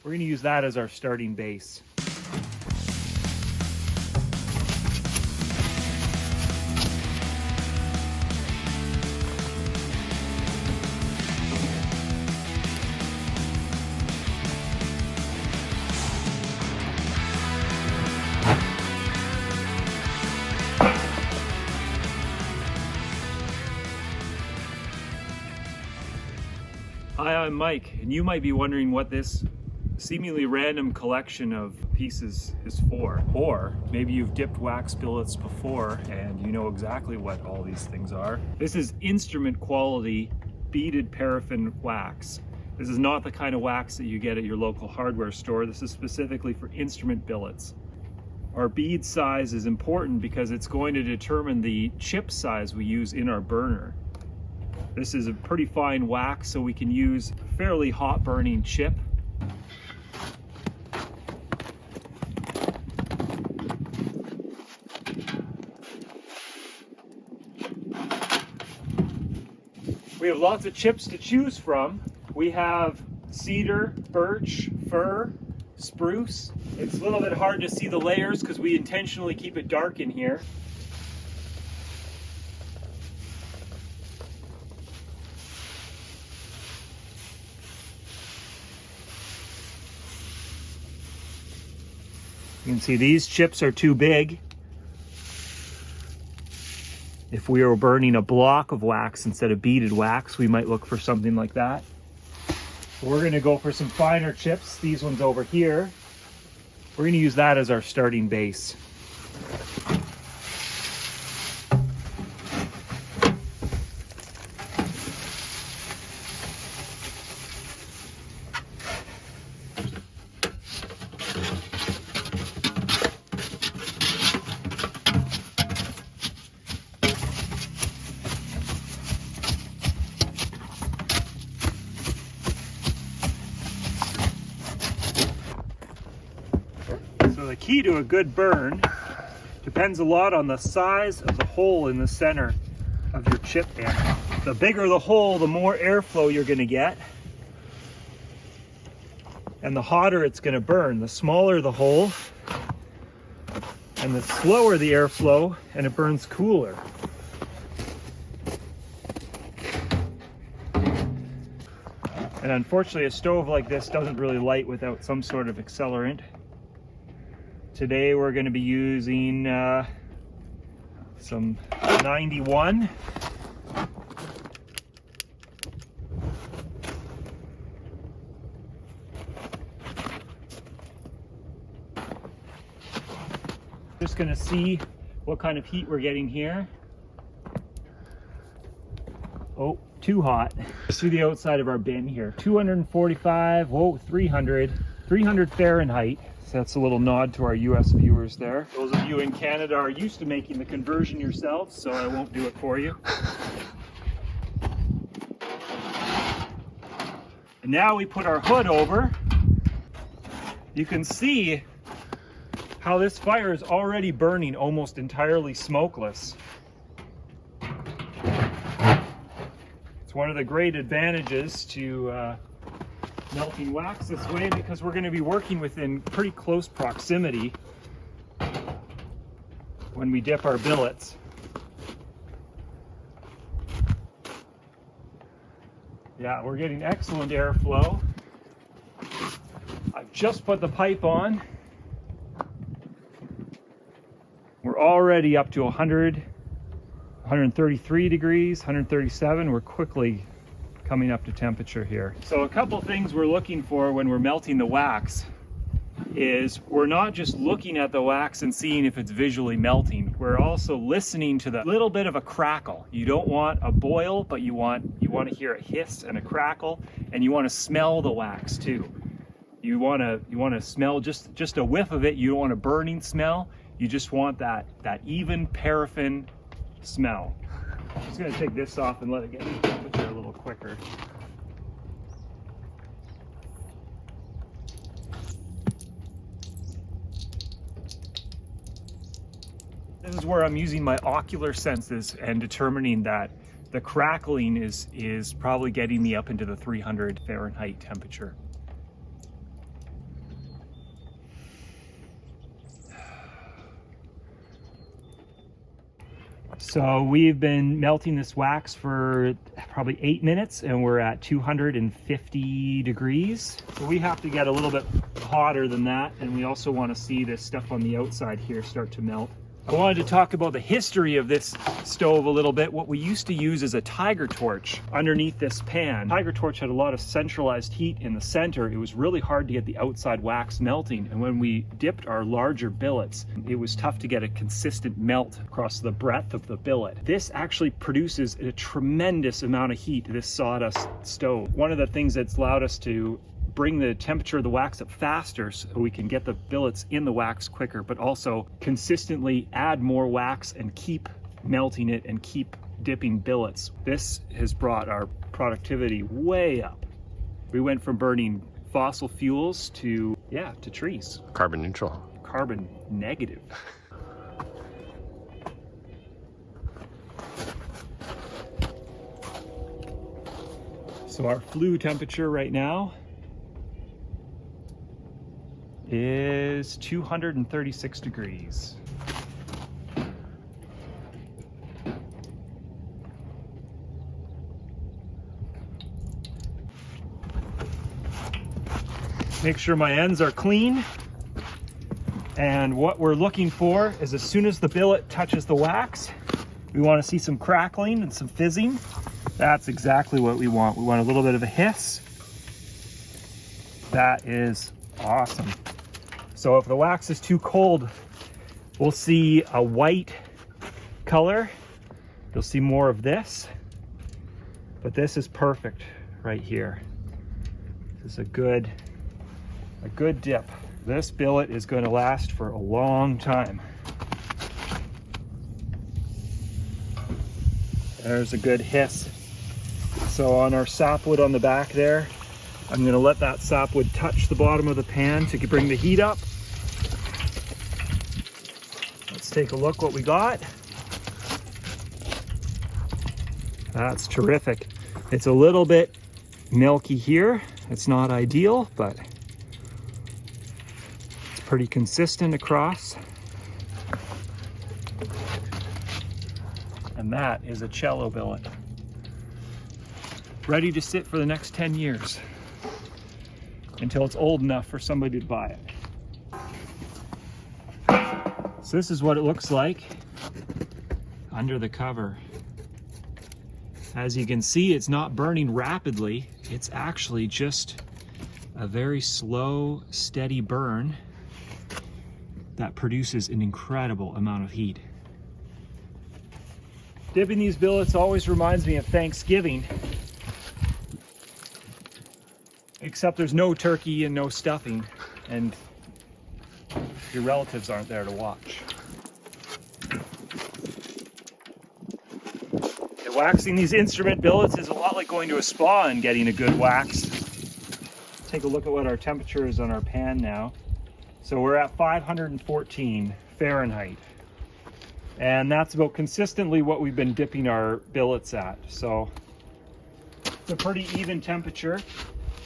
We're going to use that as our starting base. Hi, I'm Mike, and you might be wondering what this seemingly random collection of pieces is for. Or maybe you've dipped wax billets before and you know exactly what all these things are. This is instrument quality beaded paraffin wax. This is not the kind of wax that you get at your local hardware store. This is specifically for instrument billets. Our bead size is important because it's going to determine the chip size we use in our burner. This is a pretty fine wax, so we can use fairly hot burning chip. We have lots of chips to choose from. We have cedar, birch, fir, spruce. It's a little bit hard to see the layers because we intentionally keep it dark in here. You can see these chips are too big. If we were burning a block of wax instead of beaded wax, we might look for something like that. We're going to go for some finer chips, these ones over here. We're going to use that as our starting base. So the key to a good burn depends a lot on the size of the hole in the center of your chip there. The bigger the hole, the more airflow you're going to get, and the hotter it's going to burn. The smaller the hole, and the slower the airflow, and it burns cooler. And unfortunately, a stove like this doesn't really light without some sort of accelerant. Today we're going to be using some 91. Just going to see what kind of heat we're getting here. Oh, too hot. Just through the outside of our bin here. 245, whoa, 300 Fahrenheit. So that's a little nod to our US viewers there. Those of you in Canada are used to making the conversion yourselves, so I won't do it for you. And now we put our hood over. You can see how this fire is already burning almost entirely smokeless. It's one of the great advantages to melting wax this way, because we're going to be working within pretty close proximity when we dip our billets. Yeah, we're getting excellent airflow. I've just put the pipe on. We're already up to 100, 133 degrees, 137. We're quickly coming up to temperature here. So a couple things we're looking for when we're melting the wax is we're not just looking at the wax and seeing if it's visually melting. We're also listening to the little bit of a crackle. You don't want a boil, but you want to hear a hiss and a crackle, and you want to smell the wax too. You want to smell just a whiff of it. You don't want a burning smell. You just want that even paraffin smell. I'm just going to take this off and let it get to temperature a little quicker. This is where I'm using my ocular senses and determining that the crackling is probably getting me up into the 300 Fahrenheit temperature. So we've been melting this wax for probably 8 minutes and we're at 250 degrees. So we have to get a little bit hotter than that, and we also want to see this stuff on the outside here start to melt. I wanted to talk about the history of this stove a little bit. What we used to use is a tiger torch underneath this pan. Tiger torch had a lot of centralized heat in the center. It was really hard to get the outside wax melting. And when we dipped our larger billets, it was tough to get a consistent melt across the breadth of the billet. This actually produces a tremendous amount of heat, this sawdust stove. One of the things that's allowed us to bring the temperature of the wax up faster so we can get the billets in the wax quicker, but also consistently add more wax and keep melting it and keep dipping billets. This has brought our productivity way up. We went from burning fossil fuels to trees. Carbon neutral. Carbon negative. So our flue temperature right now is 236 degrees. Make sure my ends are clean. And what we're looking for is, as soon as the billet touches the wax, we want to see some crackling and some fizzing. That's exactly what we want. We want a little bit of a hiss. That is awesome. So if the wax is too cold, we'll see a white color. You'll see more of this, but this is perfect right here. This is a good dip. This billet is going to last for a long time. There's a good hiss. So on our sapwood on the back there, I'm going to let that sapwood touch the bottom of the pan to bring the heat up. Let's take a look what we got. That's terrific. It's a little bit milky here. It's not ideal, but it's pretty consistent across. And that is a cello billet. Ready to sit for the next 10 years. Until it's old enough for somebody to buy it. So this is what it looks like under the cover. As you can see, it's not burning rapidly. It's actually just a very slow, steady burn that produces an incredible amount of heat. Dipping these billets always reminds me of Thanksgiving. Except there's no turkey and no stuffing, and your relatives aren't there to watch. And waxing these instrument billets is a lot like going to a spa and getting a good wax. Take a look at what our temperature is on our pan now. So we're at 514 Fahrenheit. And that's about consistently what we've been dipping our billets at. So it's a pretty even temperature.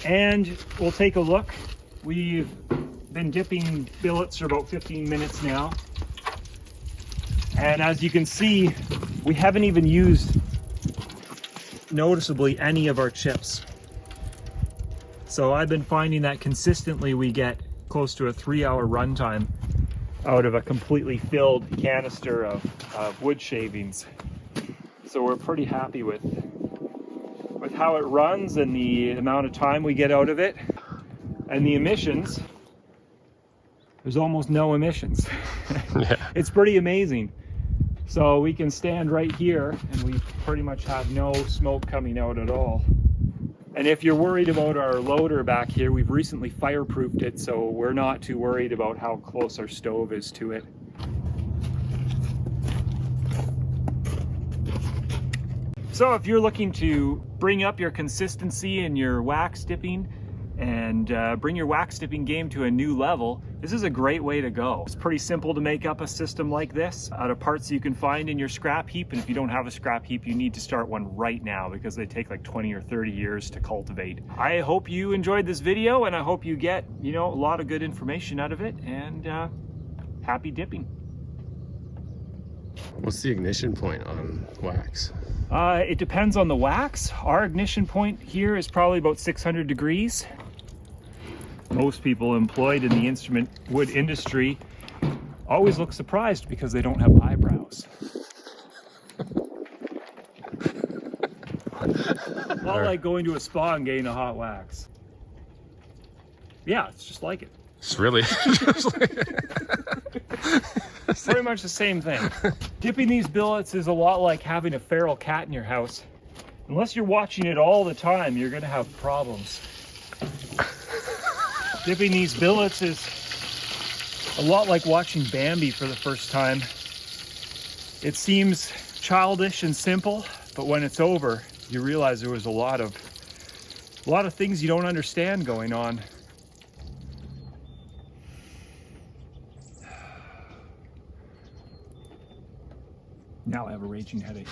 And we'll take a look. We've been dipping billets for about 15 minutes now. And as you can see, we haven't even used noticeably any of our chips. So I've been finding that consistently we get close to a 3-hour runtime out of a completely filled canister of wood shavings. So we're pretty happy with how it runs and the amount of time we get out of it. And the emissions, there's almost no emissions. Yeah. It's pretty amazing. So we can stand right here and we pretty much have no smoke coming out at all. And if you're worried about our loader back here, we've recently fireproofed it, so we're not too worried about how close our stove is to it. So if you're looking to bring up your consistency in your wax dipping and bring your wax dipping game to a new level, this is a great way to go. It's pretty simple to make up a system like this out of parts you can find in your scrap heap. And if you don't have a scrap heap, you need to start one right now because they take like 20 or 30 years to cultivate. I hope you enjoyed this video and I hope you get, a lot of good information out of it, and happy dipping. What's the ignition point on wax? It depends on the wax. Our ignition point here is probably about 600 degrees. Most people employed in the instrument wood industry always look surprised because they don't have eyebrows. Not like going to a spa and getting a hot wax. Yeah, it's just like it. It's really Pretty much the same thing. Dipping these billets is a lot like having a feral cat in your house. Unless you're watching it all the time, you're gonna have problems. Dipping these billets is a lot like watching Bambi for the first time. It seems childish and simple, but when it's over, you realize there was a lot of things you don't understand going on. Now I have a raging headache.